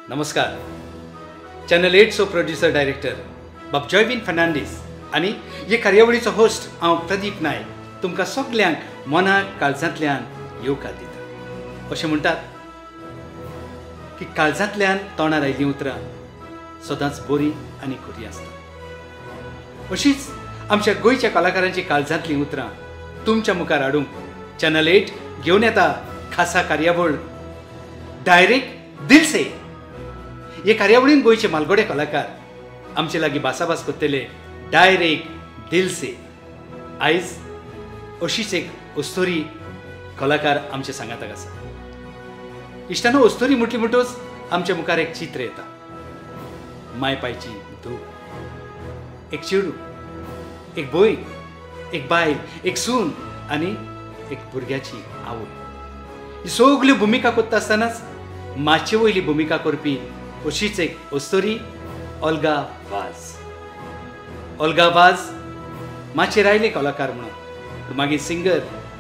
नमस्कार. Channel 8चो producer director बाब जॉयविन फर्नांडीस आनी हे कार्यावळीचो होस्ट हांव प्रदीप नायक तुमकां सगल्यांक मनाक काळजांतल्यान येवकार दिता. अशें म्हणटात की काळजांतल्यान तोंडार आयिल्लीं उतरां सदांच बरीं आनी खरीं आसता. अशींच आमच्या गोंयच्या कलाकारांची काळजांतलीं उतरां तुमच्या मुखार हाडूंक चॅनल 8 घेवन येता खासा कार्यावळ डायरेक्ट दिल से. हे कार्यावळीन गोंयचे मालगडे कलाकार आमचे लागीं भासाभास करतले डायरेक्ट दिल से. आयज अशीच एक अस्तोरी कलाकार आमच्या सांगाताक आसा. इश्टानो, अस्तोरी म्हटली म्हणटच आमच्या मुखार एक चित्र येता. मायपायची धूव, एक चेडूं, एक भयण, एक बायल, एक सून आनी एक भुरग्याची आवय. ही सगल्यो भुमिका करता आसतनाच माचे वयली भुमिका करपी अशीच एक अस्तोरी ओल्गा वाझ. ओल्गा वाझ माचेर आयले कलाकार म्हणून, मागीर सिंगर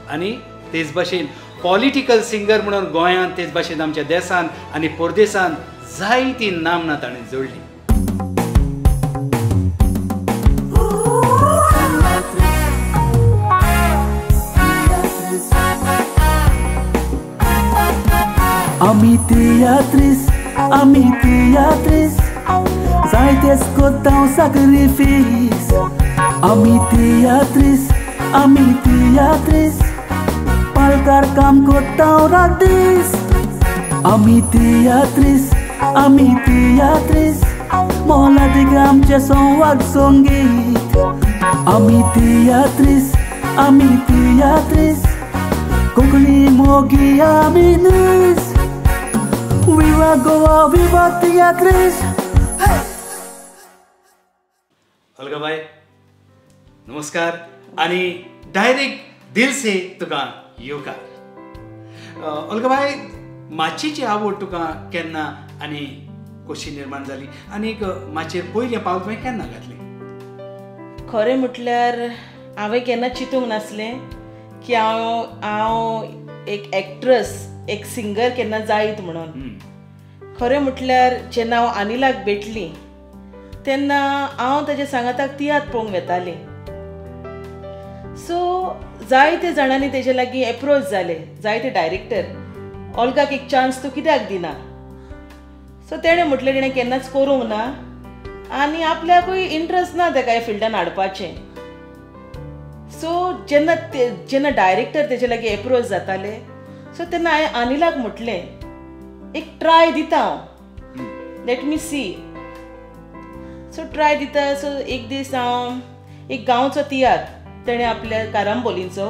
आनी तेच भाशेन पॉलिटिकल सिंगर म्हणून गोंयांत तेच भाशेन आमच्या देशांत आनी परदेसांत जायतीं नामनां ताणें जोडलीं. Ami teatris, zaites kotão sacrifício. Ami teatris, palcar cam kotão radis. Ami teatris, mola de gam jason wag songit. Ami teatris, kokli mogi aminis. Viva Goa, viva teatris. ओल्गाबाई, नमस्कार आनी डायरेक्ट दिल से तुका येवकार. ओल्गाबाई, माचयेची आवड तुका केन्ना आनी कशी निर्माण जाली आनी माचयेर पयलें पावल तुवें केन्ना घातलें? खरें म्हटल्यार हांवें केन्ना चिंतूंक नासलें की हांव एक एक्ट्रेस, एक सिंगर केन्ना जायत म्हणून. खरें म्हटल्यार जेन्ना हांव अनिलाक भेटली तेन्ना हांव ताच्या सांगाताक तियात्र पळोवंक येतालें. सो जायते जाणांनी तेजे लागीं एप्रोच जाले, जायते डायरेक्टर, ओल्गाक एक चान्स तूं कित्याक दिना. सो तेणें म्हटलें तेणें केन्नाच करूंक ना आनी आपल्याकूय इंट्रस्ट ना ताका ह्या फिल्डान हाडपाचें. सो जेन्ना डायरेक्टर तेजे लागीं एप्रोच जाताले सो तेन्ना हांवें अनिलाक म्हटलें एक ट्राय दिता हांव, let me see. So try दिता. सो एक दीस हांव एक गांवचो तियात्र तेणें आपल्या कारांबोलींचो,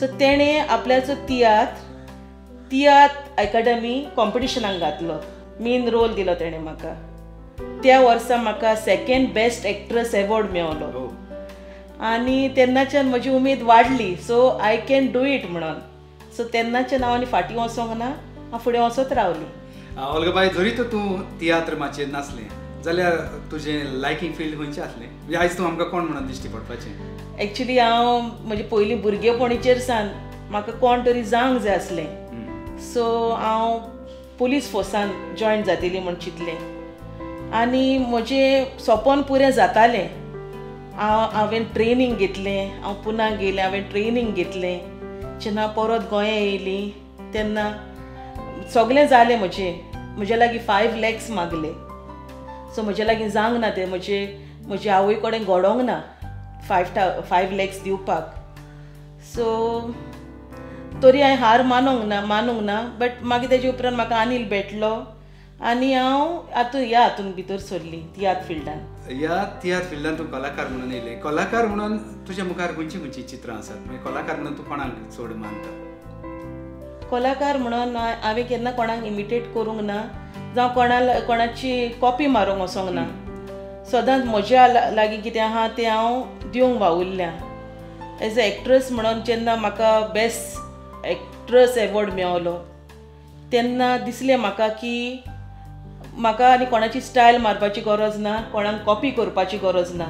सो तेणें आपल्याचो तियात्र अकादमी कॉम्पिटिशनाक घातलो. मेन रोल दिलो तेणें म्हाका. त्या वर्सा म्हाका सेकंड बेस्ट एक्ट्रेस एवॉर्ड मेळ्ळो आनी तेन्नाच्यान म्हजी उमेद वाडली. So I can do it म्हणून. सो तेन्नाच्यान हांव आनी फाटीं वचोंक ना, हांव फुडें वचत रावली. ओल्गाबाई, जरी तूं तियात्र माचयेर नासलें जाल्यार तुजें लायकींग फील्ड खंयचें आसलें? म्हणजे आयज तूं आमकां कोण म्हणून दिश्टी पडपाचें? एक्चुली हांव म्हजे पयलीं भुरगेपणीचेर सावन म्हाका कोण तरी जावंक जाय आसलें. सो हांव पुलीस फोर्सान जॉयन जातली म्हूण चिंतलें आनी म्हजें सपन पुरें जातालें. हांवें ट्रेनींग घेतलें, हांव पुना गेलें, हांवें ट्रेनींग घेतलें. जेन्ना परत गोंया येयली तेन्ना सगळें जालें. म्हजे लागीं 5 lakhs मागले. सो म्हजे लागीं जावंक ना तें. म्हजे आवय कडेन घडोंक ना 5 lakhs दिवपाक. सो तरी हांवें हार मानूंक ना. बट मागीर तेजे उपरांत म्हाका अनिल भेटलो आनी हांव ह्या हातून भितर सरली तियात्र फिल्डान. ह्या तियात्र फिल्डान तूं कलाकार म्हणून येयलें. कलाकार म्हणून तुज्या मुखार खंयचीं चित्रां आसात? म्हणजे कलाकार म्हणून तूं कोणाक चड मानता? कलाकार म्हणून हांवें केन्ना कोणाक इमिटेट करूंक ना जावं कोणाची कॉपी मारूंक वचोंक ना. सदांच म्हज्या लागीं कितें आहा तें हांव दिवंक वावुरल्या. एज अ एक्ट्रेस म्हणून जेन्ना म्हाका बेस्ट एक्ट्रेस एवॉर्ड मेळ्ळो तेन्ना दिसलें म्हाका की म्हाका आनी कोणाची स्टायल मारपाची गरज ना, कोणाक कॉपी करपाची गरज ना.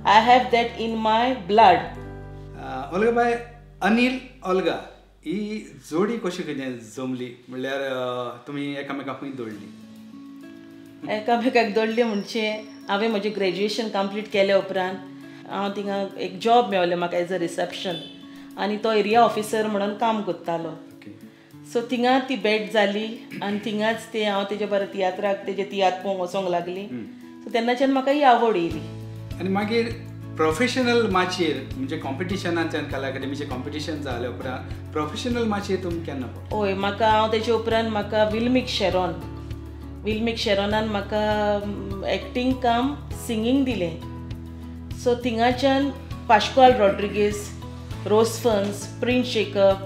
I have that in my blood. ओल्गाबाई, अनिल ओल्गा ही जोडी कशी कितें जमली? म्हणल्यार तुमी एकामेकांक खंय दवरली? एकामेकाक दडले म्हणचे हांवें म्हजें ग्रॅज्युएशन कंप्लीट केल्या उपरांत हांव थिंगा एक जॉब मेळ्ळें म्हाका एज अ रिसेप्शन आनी तो एरिया ऑफिसर म्हणून काम करतालो. सो थिंगा ती भेट जाली आनी थिंगाच ते हांव तेजे बरें तियात्राक तेजे तियात्र पळोवंक वचोंक लागली. सो तेन्नाच्यान म्हाका ही आवड येयली. आनी मागीर प्रोफेशनल माचयेर म्हणजे कॉम्पिटिशनांतल्यान कला अकादमीचें कॉम्पिटिशन जाल्या उपरांत प्रोफेशनल माचयेर तुमी केन्ना पळय? हय म्हाका हांव तेजे उपरांत म्हाका विल्मीक शेरोनान म्हाका एक्टींग काम सिंगींग दिलें. सो थिंगाच्यान पाश्कॉल रॉड्रिगीस, रोज फन्स, प्रिन्स शेकब,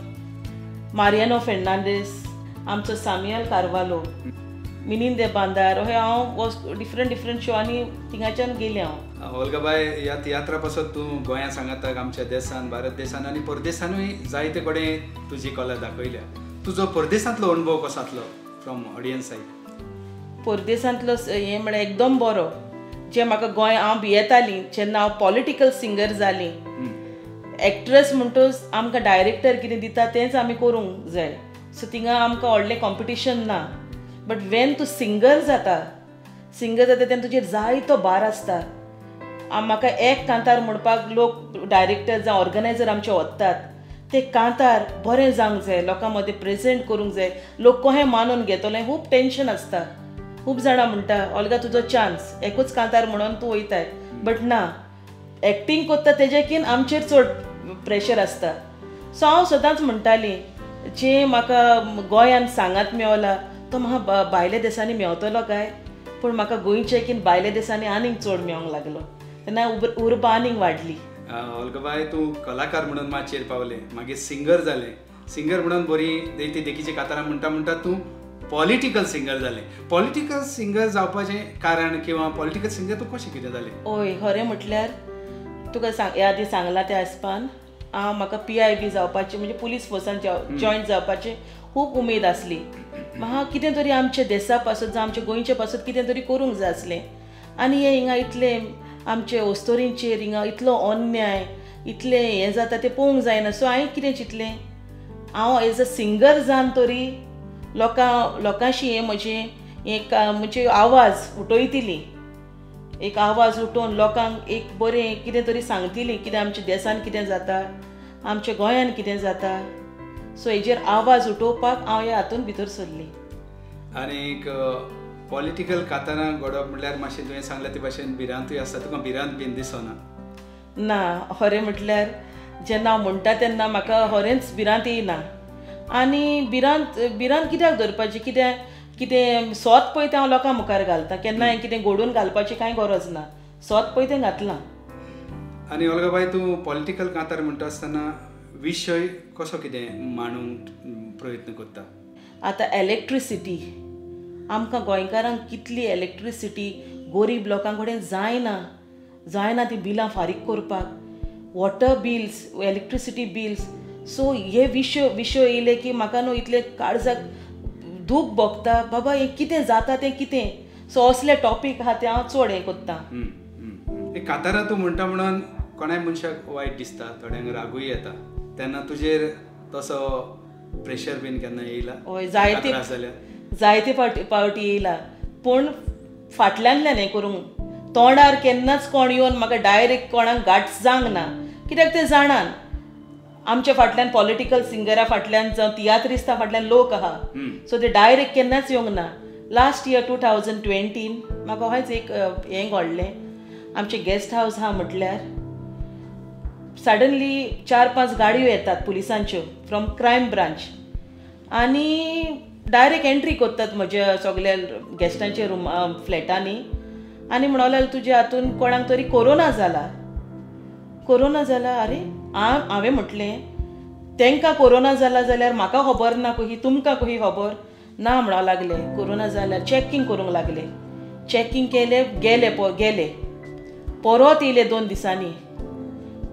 मारियानो फेर्नांडीस, आमचो सामियल कार्वालो, मिनिंदे बांदार हे हांव डिफरंट शोआंनी थिंगाच्यान गेलें हांव. ओल्गाबाई, ह्या तियात्रा पासत तूं गोंयांत सांगाताक आमच्या देशान, भारत देशान आनी परदेसानूय जायते कडेन तुजी कला दाखयल्या. तुजो परदेसांतलो अणभव कसो आसलो फ्रॉम ऑडियन्स सायड? परदेसांतलो हें म्हळ्यार एकदम बरो. जे म्हाका हांव भियेतालीं जेन्ना हांव पॉलिटिकल सिंगर जालीं, एक्ट्रेस म्हणटच आमकां डायरेक्टर कितें दिता तेंच आमी करूंक जाय. सो थिंगा आमकां व्हडलें कॉम्पिटिशन ना. बट वेन तूं सिंगर जाता तेन्ना तुजेर जायतो भार आसता. म्हाका एक कांतार म्हणपाक लोक डायरेक्टर जावं ऑर्गनायझर आमचे वतात, ते कांतार बरें जावंक जाय, लोकां मदें प्रेजेंट करूंक जाय, लोक कशें मानून घेतले, खूब टेन्शन आसता. खूब जाणां म्हणटा ऑल्गा तुजो चान्स, एकूच कांतार म्हणून तूं वयताय. बट ना, एक्टींग करता तेजेकीन आमचेर चड प्रेशर आसता. सो हांव सदांच म्हणटालीं जें म्हाका गोंयांत सांगात मेवला तो म्हाका भायल्या देशांनी मेवतलो काय, पूण म्हाका गोंयचेकीन भायल्या देशांनी आनीक चड मेवंक लागलो. तेन्ना उर्बा आनीक वाडली. ओल्गाबाई, तूं कलाकार म्हणून माचयेर पावलें, मागीर सिंगर जालें. सिंगर म्हणून बरी देखीचे कांतारां म्हणटा तूं पॉलिटिकल सिंगर जालें. पॉलिटिकल सिंगर जावपाचें कारण किंवा पॉलिटिकल सिंगर तूं कशें कितें जालें? हय, खरें म्हटल्यार तुका यादी सांगलां त्या हिसपान म्हाका PIB जावपाचें म्हणजे पुलीस फोर्सान जॉयंट जावपाचें खूब उमेद आसली. म्हाका कितें तरी आमच्या देशा पासून जावं आमच्या गोंयचे पासून कितें तरी करूंक जाय आसलें. आनी हे हिंगा इतले आमचे वस्तोरींचेर हिंगा इतलो अन्याय, इतलें हें जाता तें पळोवंक जायना. सो हांवें कितें चिंतलें, हांव एज अ सिंगर जावन तरी लोकांशी हें म्हणजे आवाज उठयतली, एक आवाज उठोवन लोकांक एक बरें कितें तरी सांगतली, कितें आमच्या देशान कितें जाता, आमच्या गोंयान कितें जाता. सो हेजेर आवाज उठोवपाक हांव ह्या हातून भितर सरली. आनीक पॉलिटिकल कांतारां घडोवप म्हणल्यार मातशें तुवें सांगल्या ते भाशेन भिरांतूय आसता. तुका भिरांत बीन दिसना? ना, खरें म्हटल्यार जेन्ना हांव म्हणटा तेन्ना म्हाका खरेंच भिरांत येयना. आनी भिरांत कित्याक धरपाचें? कितें स्वत पळय तें हांव लोकां मुखार घालता. केन्नाय कितें घडोवन घालपाची कांय गरज ना, स्वत पळय तें घातलां. आनी ओल्गाबाई, तूं पॉलिटिकल कांतार म्हणटा आसतना विशय कसो कितें मांडूंक प्रयत्न करता? आतां इलेक्ट्रिसिटी, आमकां गोंयकारांक कितली इलेक्ट्रिसिटी गरीब लोकां कडेन जायना ती बिलां फारीक करपाक, water bills, electricity bills. So हे विशय येयले की म्हाका न्हू इतले काळजाक दूख भोगता, बाबा हें कितें जाता तें कितें. सो असले टॉपीक आहा ते हांव चड हें करता. कांतारां तूं म्हणटा म्हणून कोणाय मनशाक वायट दिसता, थोड्यांक रागूय येता, तेन्ना तुजेर तसो प्रेशर बीन केन्ना येयला? हय, जायते फावटी येयला. पूण फाटल्यानल्यान हें करूंक, तोंडार केन्नाच कोण येवन म्हाका डायरेक्ट कोणाक घाट जावंक ना. कित्याक ते जाणान आमच्या फाटल्यान पॉलिटिकल सिंगरा फाटल्यान जावं तियात्रिस्ता फाटल्यान लोक आहा. सो ते डायरेक्ट केन्नाच येवंक ना. लास्ट इयर 2020 म्हाका अशेंच एक हें घडलें. आमचे गेस्ट हावस आहा म्हटल्यार सडनली 4-5 गाडयो येतात पुलिसांच्यो फ्रॉम क्रायम ब्रांच आनी डायरेक्ट एंट्री करतात म्हज्या सगळ्या गेस्टांच्या फ्लॅटांनी आनी म्हणलें तुज्या हातून कोणाक तरी कोरोना जाला. अरे हांवें म्हटलें तांकां कोरोना जाला जाल्यार म्हाका खबर ना कशी, तुमकां कशी खबर ना म्हणूंक लागले. कोरोना जाल्यार चॅकींग करूंक लागले. चॅकींग केलें, गेले परत येयले 2 दिसांनी,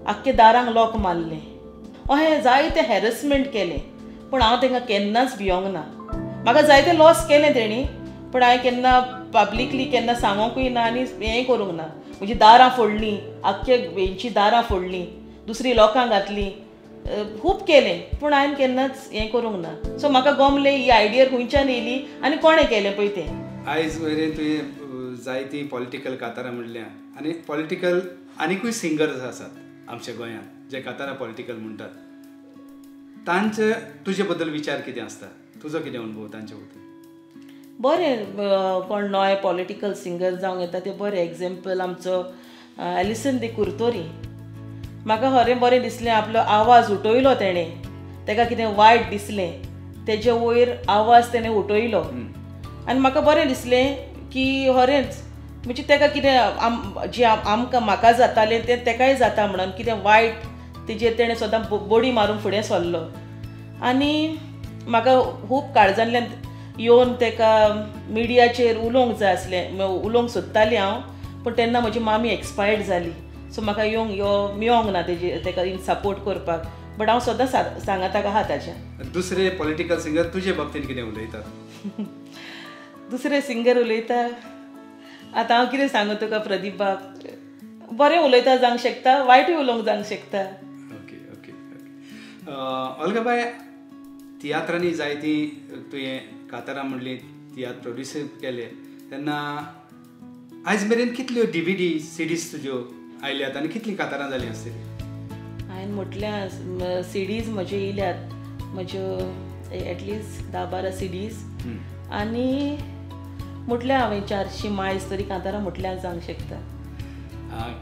आख्खे दारांक लॉक मारलें. अहें जायते हॅरसमेंट केलें. पूण हांव तांकां केन्नाच भियोंक ना. म्हाका जायते लॉस केलें तेणी, पूण हांवें केन्ना पब्लिकली केन्ना सांगोंकूय ना आनी हेंय करूंक ना. म्हजीं दारां फोडलीं, आख्खे हेंची दारां फोडलीं, दुसरी लोकांक घातलीं, खूब केलें, पूण हांवें केन्नाच हें करूंक ना. सो म्हाका गमलें ही आयडिया खंयच्यान येयली आनी कोणें केलें पळय तें. आयज मेरेन तुवें जायतीं पॉलिटिकल कातारां म्हणल्या आनी पॉलिटिकल आनिकूय सिंगर्स आसात आमच्या गोंयांत जे कातारां पॉलिटिकल म्हणटात. तांचे तुजे बद्दल विचार कितें आसता, तुजो कितें अनुभव तांचे बद्दल? बरें कोण नवे पॉलिटिकल सिंगर जावंक येता ते बरें. एग्जाम्पल आमचो एलिसन दी कुर्तोरी. म्हाका खरें बरें दिसलें आपलो आवाज उठयलो तेणें. ताका कितें वायट दिसलें तेजे वयर आवाज तेणें उठयलो आनी म्हाका बरें दिसलें की खरेंच म्हणजे ताका कितें जें आमकां म्हाका जातालें तें ताकाय जाता म्हणून कितें वायट तेजेर तेणें सदां बोडी मारून फुडें सरलो. आनी म्हाका खूब काळजांतल्यान येवन ताका मिडियाचेर उलोवंक जाय आसलें, उलोवंक सोदतालें हांव, पूण तेन्ना म्हजी मामी एक्सपायर्ड जाली. सो म्हाका मेळोंक ना ताका सपोर्ट करपाक. बट हांव सदां सांगाताक आहा ताच्या. दुसरे पॉलिटिकल सिंगर तुजे बाबतींत कितें उलयतात? दुसरे सिंगर उलयता आतां हांव कितें सांगू तुका प्रदीप बाब. बरें उलयता जावंक शकता, वायटूय उलोवंक जावंक शकता. Okay okay okay. ऑल्गा बाय, तियात्रांनी जायतीं तुवें कातारां म्हणलीं, तियात्र प्रोड्यूस केले तेन्ना आयज मेरेन कितल्यो DVD CDs तुज्यो आयल्यात आनी कितलीं कातारां जालीं आसतलीं? हांवें म्हटल्यार CDs म्हज्यो येयल्यात, म्हज्यो एटलिस्ट 10-12 CDs आनी म्हटल्यार हांवें 400 मायज तरी कातारां म्हटल्यार जावंक शकता.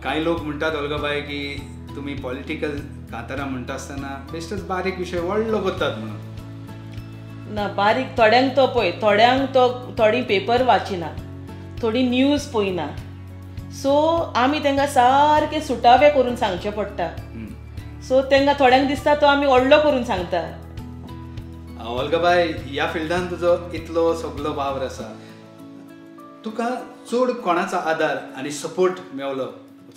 कांय लोक म्हणटात ऑल्गा बाय की तुमी पॉलिटिकल कातारां म्हणटा आसतना बेश्टोच बारीक विशय व्हडलो करतात म्हणून. ना, बारीक थोड्यांक तो पळय, थोड्यांक तो थोडी पेपर वाचिना, थोडी न्यूज पळयना. सो आमी तांकां सारकें सुटावे करून सांगचें पडटा. सो तांकां थोड्यांक दिसता तो आमी व्हडलो करून सांगता. ऑल्गा बाय, ह्या फिल्डान तुजो इतलो सगळो वावर आसा, तुका चड कोणाचो आदार आनी सपोर्ट मेळलो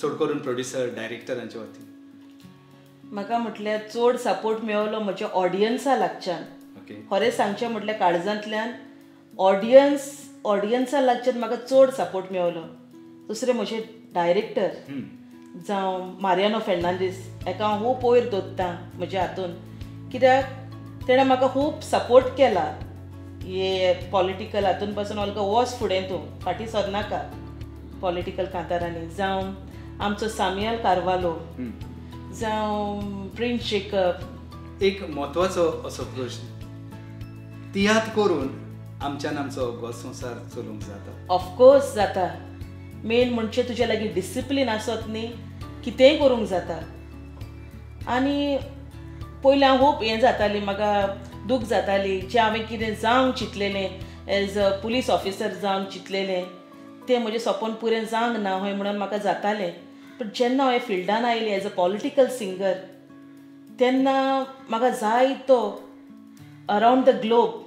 चड करून प्रोड्युसर डायरेक्टरांच्या वतीन? म्हाका म्हटल्यार चड सपोर्ट मेळलो म्हज्या ऑडियन्सा लागच्यान. खरें सांगचें म्हटल्यार काळजांतल्यान ऑडियन्सा लागच्यान म्हाका चड सपोर्ट मेळलो. दुसरे म्हजे डायरेक्टर जावं मारियानो फेर्नांडीस, हाका हांव खूब वयर दवरतां म्हज्या हातून, कित्याक तेणें म्हाका खूब सपोर्ट केला. हे पॉलिटिकल हातून पासून ऑल्गा वच फुडें, तूं फाटीं सरनाका पॉलिटिकल कांतारांनी. जावं आमचो सामियल कार्वालो, जावं प्रिन्स जेकब. एक म्हत्वाचो असो प्रश्न, तियात्र करून आमच्यान आमचो घोर संवसार चलोवंक जाता? ऑफकोर्स जाता. मेन म्हणजे तुज्या लागीं डिसिप्लीन आसत न्ही, कितेंय करूंक जाता. आनी पयलीं हांव खूब हें जाताली, म्हाका दूख जाताली, जें हांवें कितें जावंक चिंतलेलें, एज अ पुलीस ऑफिसर जावंक चिंतलेलें तें म्हजें सपोन पुरें जावंक ना हय म्हणून म्हाका जातालें. पूण जेन्ना हांव ह्या फिल्डान आयलें एज अ पॉलिटिकल सिंगर, तेन्ना म्हाका जायतो अरावंड द ग्लोब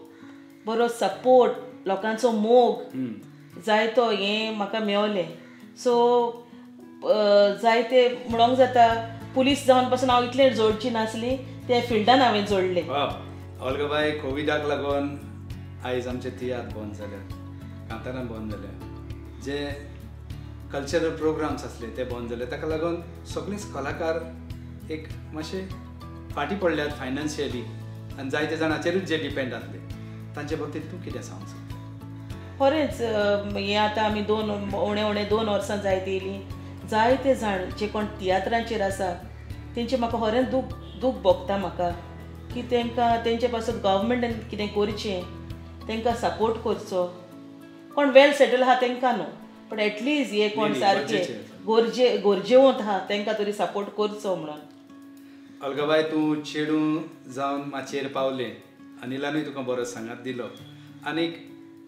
बरो सपोर्ट, लोकांचो मोग, जायतो हें म्हाका मेळलें. सो जायते म्हणोंक जाता पुलीस जावन पासून हांव इतलें जोडची नासली, त्या फिल्डान हांवें जोडलें. ऑल्गा बाय, कोविडाक लागून आयज आमचे तियात्र बंद जाल्या, कांतारां बंद जाल्या, जे कल्चरल प्रोग्राम्स आसले ते बंद जाले. ताका लागून सगळेच कलाकार एक मातशे फाटीं पडल्यात फायनान्शियली आनी जायते जाणांचेरूच जे डिपेंड आसले. तांचे बाबतींत तूं कितें सांगूंक शकता? खरेंच हें आतां आमी उणे 2 वर्सां जायत येयलीं. जायते जाण जे कोण तियात्रांचेर आसा तेंचे म्हाका खरेंच दूख भोगता म्हाका, की तांकां तेंचे पासून गव्हर्मेंटान कितें करचें, तांकां सपोर्ट करचो. कोण वेल सेटल आहा तांकां न्हू, पण एटलिस्ट हे कोण सारके गोरजेवंत आहा तांकां तरी सपोर्ट करचो म्हणून. ऑल्गा बाय, तूं चेडूं जावन माचयेर पावलें, अनिलानूय तुका बरो सांगात दिलो, आनीक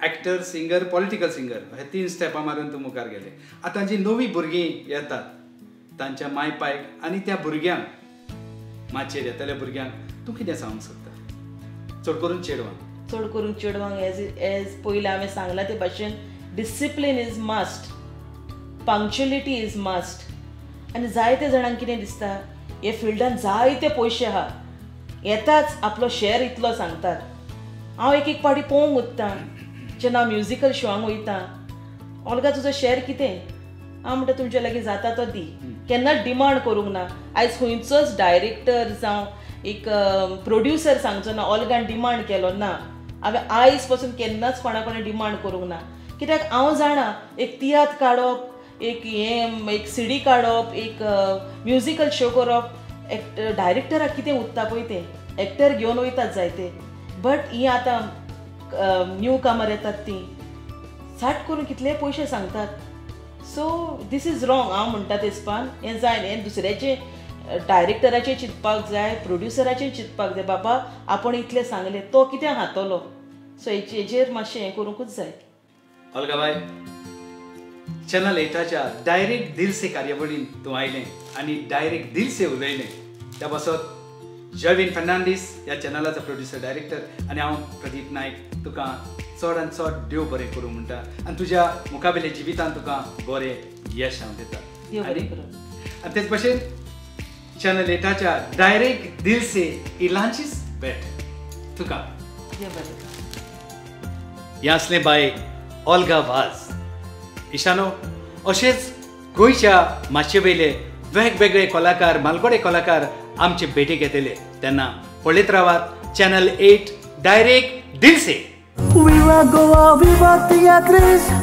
एक्टर, सिंगर, पॉलिटिकल सिंगर हे 3 स्टेपां मारून तूं मुखार गेलें. आतां जीं नवीं भुरगीं येतात तांच्या माय पायक आनी त्या भुरग्यांक, माचयेर येतल्या भुरग्यांक तूं कितें सांगूंक सोदता? चड करून चेडवांक एज पयलीं हांवें सांगलां ते भाशेन discipline is must, punctuality is must. आनी जायते जाणांक कितें दिसता हे फिल्डान जायते पयशे आहा, येताच आपलो शेअर इतलो सांगतात. हांव एक पाटी पळोवंक वता जेन्ना हांव म्युजिकल शोआंक वयता, ऑल्गा तुजो शेअर कितें? हांव म्हणटा तुमचे लागीं जाता तो दी. केन्नाच डिमांड करूंक ना. आयज खंयचोच डायरेक्टर जावं एक प्रोड्युसर सांगचो ना ऑल्गान डिमांड केलो ना. हांवें आयज पासून केन्नाच कोणा डिमांड करूंक ना, कित्याक हांव जाणा एक तियात्र काडप एक सीडी काडप एक म्युजिकल शो करप डायरेक्टराक कितें उरता पळय तें एक्टर घेवन वयतात जायते बट ही आतां न्यू कामर येतात ती साठ करून कितले पयशे सांगतात सो दीस इज रॉंग हांव म्हणटा तेसपान हें जाय हें दुसऱ्याचे डायरेक्टराचेर चिंतपाक जाय प्रोड्युसराचेर चिंतपाक जाय बाबा आपण इतलें सांगलें तो कित्याक हातलो सो हेचेर मातशें हें करूंकूच जाय अलगाबाई चॅनल 8च्या डायरेक्ट दिल से कार्यावळीन तूं आयलें आनी डायरेक्ट दिल से उलयलें त्या बसत जॉयविन फर्नांडीस ह्या चॅनलाचो प्रोड्युसर डायरेक्टर आनी हांव प्रदीप नायक तुका चड आनी चड देव बरें करूं म्हणटा आनी तुज्या मुखावेले जिवितांत तुका बरें यश हांव दिता आनी तेच भशेन चॅनल 8च्या डायरेक्ट दिल से ही ल्हानशीच भेट तुका हें असलें बाय ऑल्गा वाज इशानो अशेंच गोंयच्या माचयेवेले वेगवेगळे कलाकार मालगोडे कलाकार आमचे भेटेक येतले तेन्ना पळयत रावात चॅनल 8 डायरेक्ट दिल से Viva Goa, viva Teatris.